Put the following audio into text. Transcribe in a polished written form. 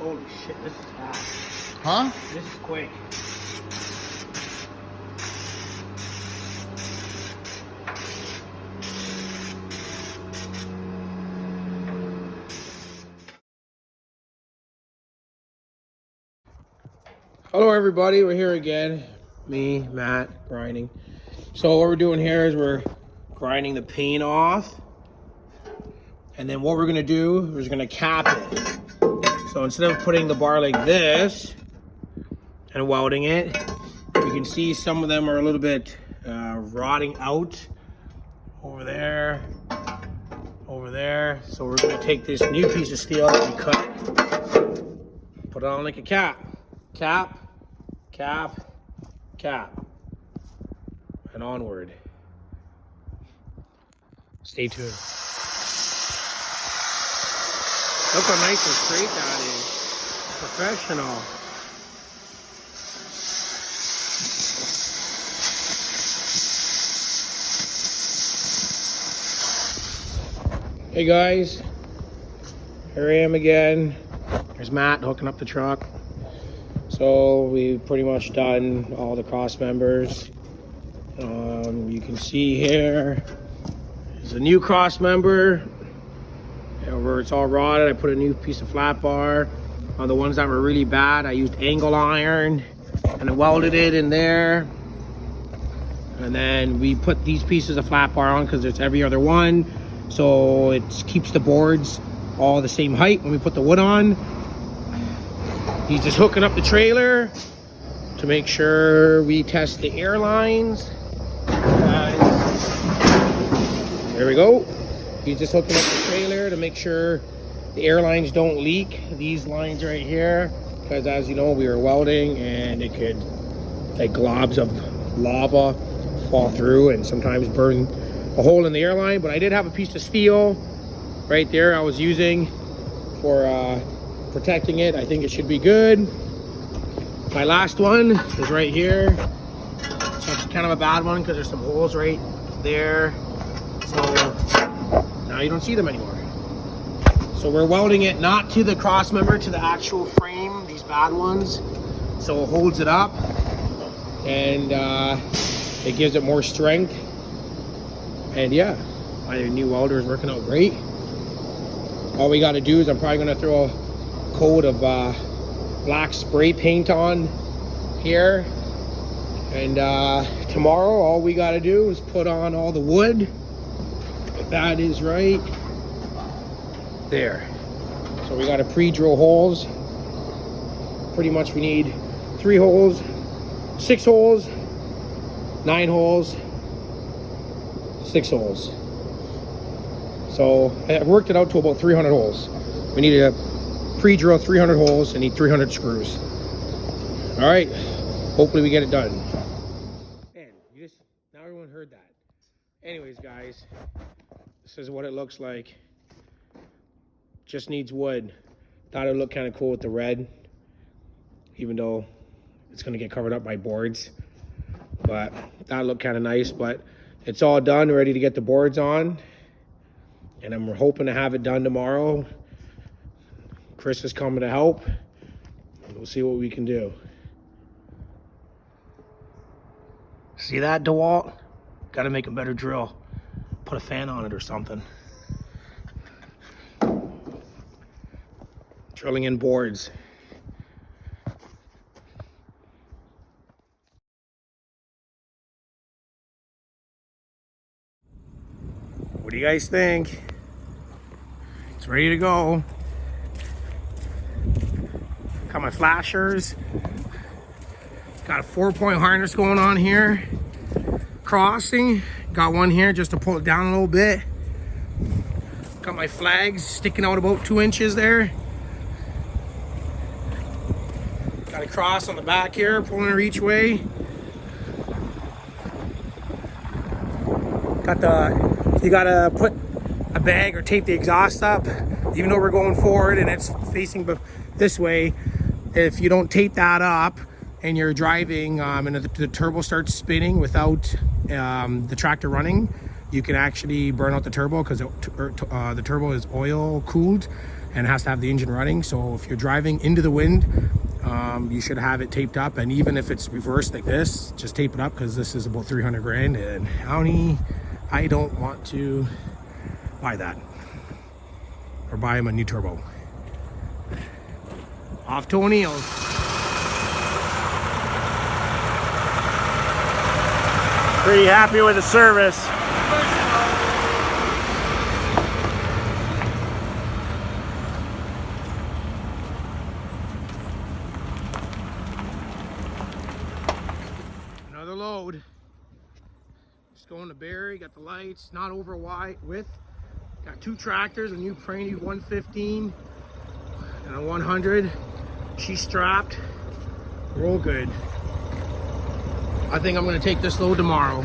Holy shit, this is fast. Huh? This is quick. Hello everybody, we're here again. Me, Matt, grinding. So what we're doing here is we're grinding the paint off. And then what we're gonna do is we're gonna cap it. So instead of putting the bar like this and welding it, you can see some of them are a little bit rotting out over there, over there. So we're gonna take this new piece of steel that we cut, put it on like a cap. Cap, cap, cap, and onward. Stay tuned. Look how nice and straight that is. Professional. Hey guys, here I am again. There's Matt hooking up the truck. So we've pretty much done all the cross members. You can see here is a new cross member. Where it's all rotted, I put a new piece of flat bar. On the ones that were really bad, I used angle iron and I welded it in there. And then we put these pieces of flat bar on because it's every other one. So it keeps the boards all the same height when we put the wood on. He's just hooking up the trailer to make sure we test the air lines. There we go. He's just hooking up the trailer to make sure the air lines don't leak. These lines right here, because as you know, we were welding and it could, like globs of lava fall through and sometimes burn a hole in the airline. But I did have a piece of steel right there I was using for protecting it. I think it should be good. My last one is right here. So it's kind of a bad one because there's some holes right there. So now you don't see them anymore. So we're welding it not to the cross member, to the actual frame, these bad ones. So it holds it up and it gives it more strength. And yeah, my new welder is working out great. All we got to do is I'm probably going to throw a coat of black spray paint on here, and tomorrow all we got to do is put on all the wood. That is right there. So we got to pre-drill holes. Pretty much we need 3 holes, 6 holes, 9 holes, 6 holes. So I've worked it out to about 300 holes. We need to pre-drill 300 holes and need 300 screws. All right, hopefully we get it done. Man, now everyone heard that. Anyways, guys, this is what it looks like. Just needs wood. Thought it would look kind of cool with the red, even though it's gonna get covered up by boards. But that looked kind of nice, but it's all done, ready to get the boards on. And I'm hoping to have it done tomorrow. Chris is coming to help. We'll see what we can do. See that, DeWalt? Got to make a better drill. Put a fan on it or something. Drilling in boards. What do you guys think? It's ready to go. Got my flashers. Got a 4-point harness going on here. Crossing. Got one here just to pull it down a little bit. Got my flags sticking out about 2 inches there. Got a cross on the back here, pulling her each way. Got the, you gotta put a bag or tape the exhaust up, even though we're going forward and it's facing this way. If you don't tape that up and you're driving and the turbo starts spinning without the tractor running, you can actually burn out the turbo because the turbo is oil cooled and it has to have the engine running. So if you're driving into the wind, you should have it taped up. And even if it's reversed like this, just tape it up, because this is about 300 grand, and I don't want to buy that or buy him a new turbo. Off to O'Neill's. Pretty happy with the service. Another load. Just going to Barrie. Got the lights, not over wide width. Got 2 tractors, a new Prelude 115 and a 100. She's strapped. We're all good. I think I'm gonna take this load tomorrow.